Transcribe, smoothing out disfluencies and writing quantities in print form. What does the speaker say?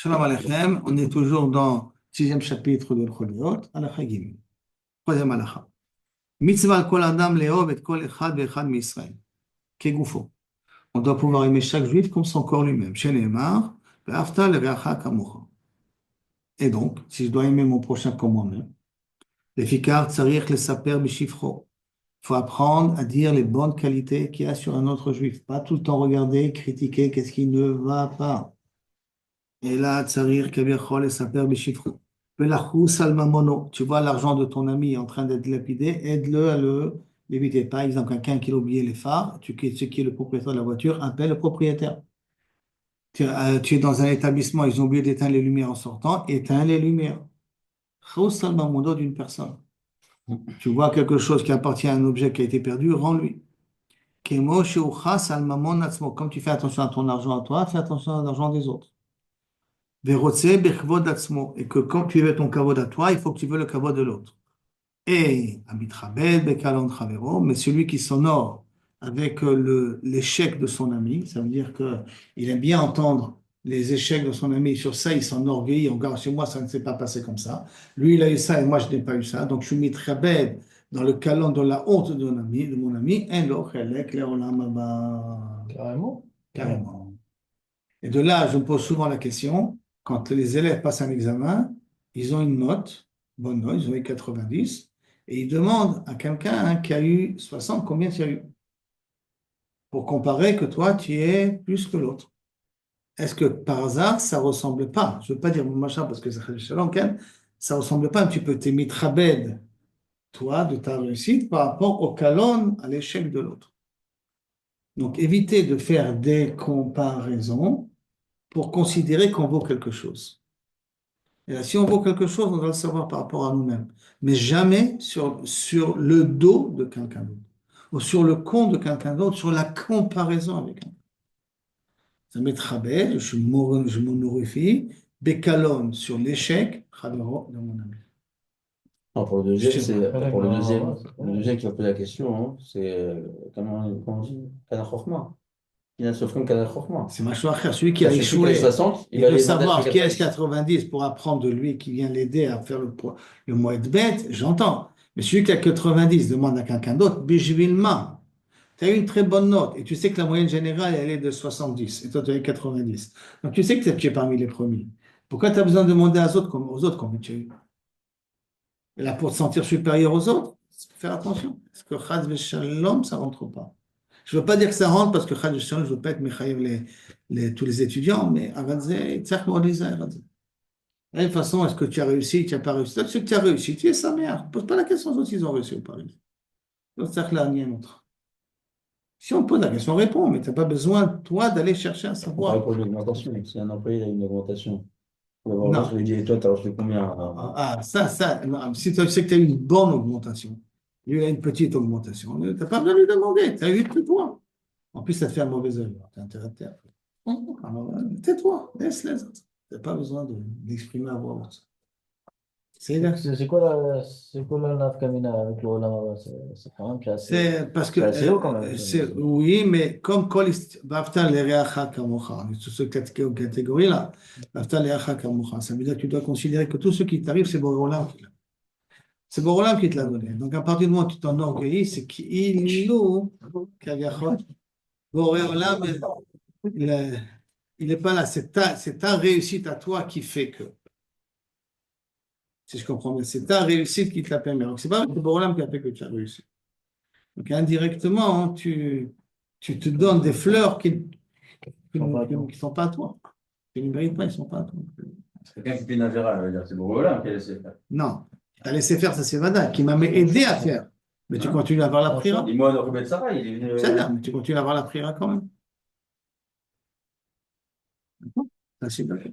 Shalom Aleichem, on est toujours dans le sixième chapitre de l'Choliot, Halakha Gimel. Troisième halakha. Mitzvah kol adam le'ov et kol echad ve'echad mi'Israël. Kegufo. On doit pouvoir aimer chaque juif comme son corps lui-même. Shene'emar, ve'afta le'reacha kamocha. Et donc, si je dois aimer mon prochain comme moi-même, lefikar tzarich lesaper b'shifcho. Il faut apprendre à dire les bonnes qualités qu'il y a sur un autre juif. Pas tout le temps regarder, critiquer qu'est-ce qui ne va pas. Et là, tsarir kaviachol et saper b'shifro. Pelachus al mamono. Tu vois l'argent de ton ami en train d'être lapidé, aide-le à le l'éviter. Par exemple, quelqu'un qui a oublié les phares, sais qui est le propriétaire de la voiture, appelle le propriétaire. Tu es dans un établissement, ils ont oublié d'éteindre les lumières en sortant, éteins les lumières. Chus al mamono d'une personne. Tu vois quelque chose qui appartient à un objet qui a été perdu, rends-lui. Kemo sheuchas al mamon atzmo. Comme tu fais attention à ton argent à toi, fais attention à l'argent des autres. Et que quand tu veux ton kavod à toi, il faut que tu veux le kavod de l'autre. Et mais celui qui s'honore avec l'échec de son ami, ça veut dire qu'il aime bien entendre les échecs de son ami. Sur ça, il s'enorgueillit. Regarde, chez moi, ça ne s'est pas passé comme ça. Lui, il a eu ça et moi, je n'ai pas eu ça. Donc, je suis mitrabed dans le calon de la honte de mon ami. Carrément. Carrément. Et de là, je me pose souvent la question, quand les élèves passent un examen, ils ont une note, bonne note, ils ont eu 90, et ils demandent à quelqu'un qui a eu 60, combien tu as eu? Pour comparer que toi, tu es plus que l'autre. Est-ce que par hasard, ça ne ressemble pas? Je ne veux pas dire machin parce que ça ne ressemble pas un petit peu. Tu es mitrabed, toi, de ta réussite par rapport au calon, à l'échec de l'autre. Donc, évitez de faire des comparaisons pour considérer qu'on vaut quelque chose. Et là, si on vaut quelque chose, on doit le savoir par rapport à nous-mêmes. Mais jamais sur le dos de quelqu'un d'autre. Ou sur le compte de quelqu'un d'autre, sur la comparaison avec un. Ça m'étrabelle, je m'honorifie, bécalonne sur l'échec, chavero de mon ami. Non, pour le Je deuxième, sais c'est pas. pour Ouais, le deuxième qui va poser la question, hein, c'est comment on dit? Kana Chokhmah. Il a souffert Kana Chokhmah. C'est Machou Acher, celui qui a C'est celui qui a échoué. 60, il Il va veut aller demander à savoir celui qui qui a est-ce 90. 90 pour apprendre de lui qui vient l'aider à faire le moed bête, j'entends. Mais celui qui a 90 demande à quelqu'un d'autre, bijvilma. Tu as eu une très bonne note et tu sais que la moyenne générale, elle est de 70 et toi, tu as eu 90. Donc tu sais que tu es parmi les premiers. Pourquoi tu as besoin de demander aux autres combien tu as eu? Et là, pour te sentir supérieur aux autres, faire attention. Parce que Chaz Shalom, ça rentre pas. Je ne veux pas dire que ça rentre parce que Chaz Shalom, je ne veux pas être Mechaïv tous les étudiants, mais Aradze, Tzach Mordisa, Aradze. De la même façon, est-ce que tu as réussi, tu n'as pas réussi? Toi, tu sais que tu as réussi, tu es sa mère. Ne pose pas la question aux autres s'ils ont réussi ou pas réussi. Donc, Tzach la autre. Si on pose la question, on répond, mais tu n'as pas besoin, toi, d'aller chercher à On savoir. parle pour l'augmentation. Si un employé a une augmentation, on va voir l'autre, Non. je lui dis, et toi, tu as reçu combien? Ça, si tu sais que tu as eu une bonne augmentation, lui, il a une petite augmentation, tu n'as pas besoin de lui demander, tu as eu que toi. En plus, ça te fait un mauvais œil, tu as intérêt à te taire. Alors, tais-toi, laisse les autres. Tu n'as pas besoin d'exprimer à voix haute. C'est là. C'est quoi la nafkamina avec le Olam Haba? C'est quand même C'est parce que, c'est assez haut quand même. oui, mais comme Bafta Lereacha Kamocha, on est sur cette catégorie-là, Bafta Lereacha Kamocha, ça veut dire que tu dois considérer que tout ce qui t'arrive, c'est Borolam qui l'a. C'est Borolam qui te l'a donné. Donc, à partir du moment où tu t'enorgueillis, c'est qu'il nous, Kaviachot, Borolam, il n'est pas là. C'est ta réussite à toi qui fait que. Si je comprends bien, c'est ta réussite qui te l'a permis. Donc, c'est pas le Borolam qui a fait que tu as réussi. Donc, indirectement, hein, tu te donnes des fleurs qui ne sont pas à toi. Tu ne mérites pas, ils ne sont pas à toi. C'est quelqu'un qui fait une avéra, elle va dire, c'est Bourgola qui a laissé faire. Non, tu as laissé faire, ça c'est Vada, qui m'a aidé à faire. Mais tu Hein? continues à avoir la prière. Dis-moi, Ruben Sarah, il est venu. C'est là, mais tu continues à avoir la prière quand même. Ça, c'est d'accord.